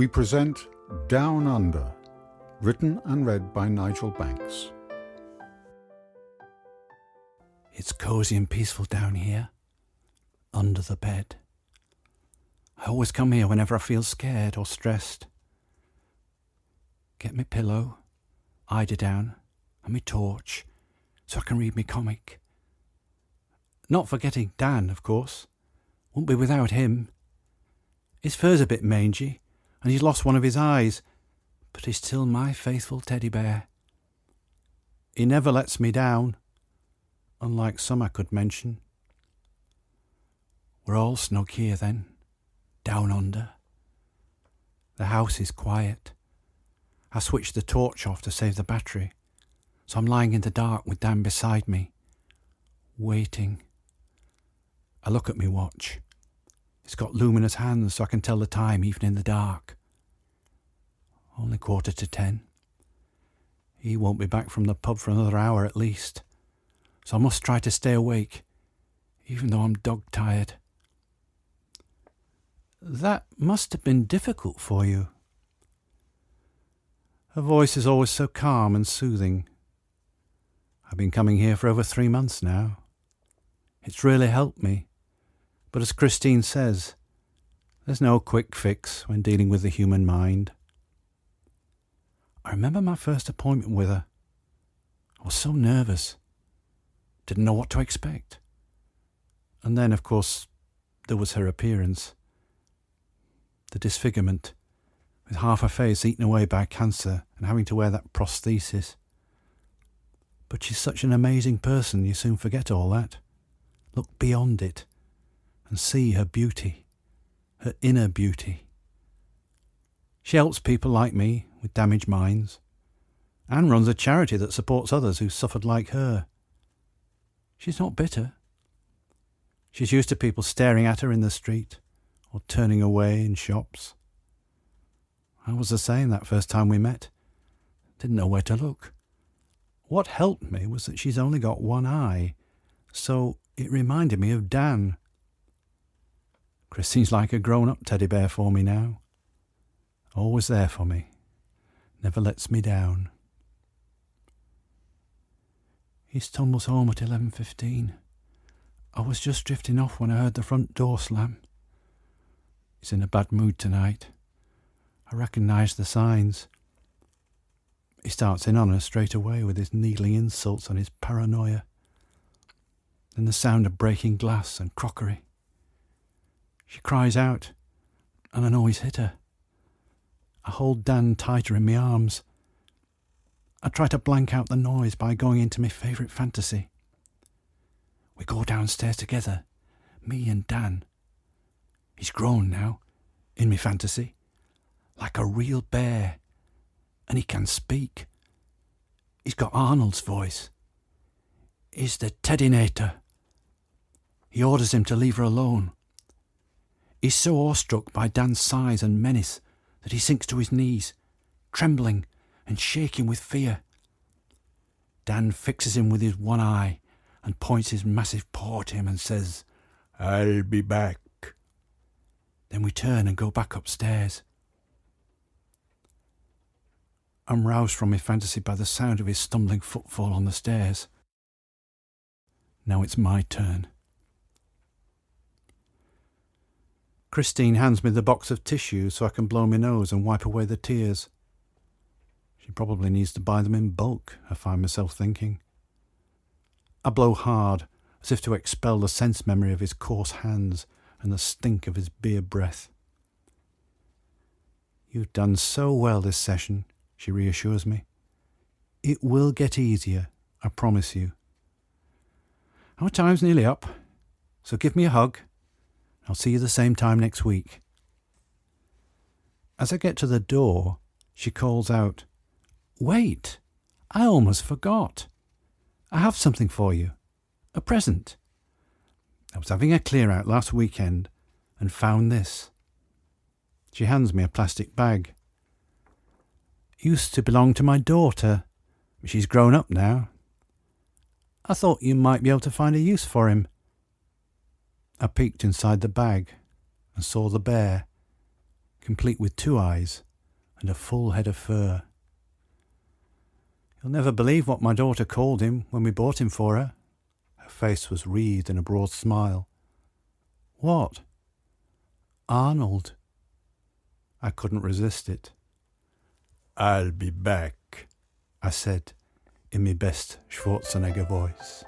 we present Down Under, written and read by Nigel Banks. It's cosy and peaceful down here, under the bed. I always come here whenever I feel scared or stressed. Get me pillow, eiderdown, and me torch, so I can read me comic. Not forgetting Dan, of course. Wouldn't be without him. His fur's a bit mangy, and he's lost one of his eyes, but he's still my faithful teddy bear. He never lets me down, unlike some I could mention. We're all snug here then, down under. The house is quiet. I switched the torch off to save the battery, so I'm lying in the dark with Dan beside me, waiting. I look at me watch. It's got luminous hands so I can tell the time even in the dark. Only 10:15. He won't be back from the pub for another hour at least, so I must try to stay awake, even though I'm dog-tired. That must have been difficult for you. Her voice is always so calm and soothing. I've been coming here for over 3 months now. It's really helped me. But as Christine says, there's no quick fix when dealing with the human mind. I remember my first appointment with her. I was so nervous. Didn't know what to expect. And then, of course, there was her appearance. The disfigurement, with half her face eaten away by cancer and having to wear that prosthesis. But she's such an amazing person, you soon forget all that. Look beyond it and see her beauty, her inner beauty. She helps people like me with damaged minds and runs a charity that supports others who suffered like her. She's not bitter. She's used to people staring at her in the street or turning away in shops. I was the same that first time we met. Didn't know where to look. What helped me was that she's only got one eye, so it reminded me of Dan. Christine's like a grown-up teddy bear for me now. Always there for me. Never lets me down. He stumbles home at 11:15. I was just drifting off when I heard the front door slam. He's in a bad mood tonight. I recognise the signs. He starts in on her straight away with his needling insults and his paranoia. Then the sound of breaking glass and crockery. She cries out, and I know he's hit her. I hold Dan tighter in my arms. I try to blank out the noise by going into my favourite fantasy. We go downstairs together, me and Dan. He's grown now, in my fantasy, like a real bear, and he can speak. He's got Arnold's voice. He's the Teddynator. He orders him to leave her alone. He's so awestruck by Dan's size and menace that he sinks to his knees, trembling and shaking with fear. Dan fixes him with his one eye and points his massive paw at him and says, "I'll be back." Then we turn and go back upstairs. I'm roused from my fantasy by the sound of his stumbling footfall on the stairs. Now it's my turn. Christine hands me the box of tissues so I can blow my nose and wipe away the tears. She probably needs to buy them in bulk, I find myself thinking. I blow hard, as if to expel the sense memory of his coarse hands and the stink of his beer breath. "You've done so well this session," she reassures me. "It will get easier, I promise you. Our time's nearly up, so give me a hug. I'll see you the same time next week." As I get to the door, she calls out, "Wait, I almost forgot. I have something for you. A present. I was having a clear out last weekend and found this." She hands me a plastic bag. "Used to belong to my daughter, but she's grown up now. I thought you might be able to find a use for him." I peeked inside the bag and saw the bear. complete with 2 eyes and a full head of fur. You'll never believe what my daughter called him when we bought him for her. Her face was wreathed in a broad smile. What? Arnold. I couldn't resist it. I'll be back, I said in my best Schwarzenegger voice.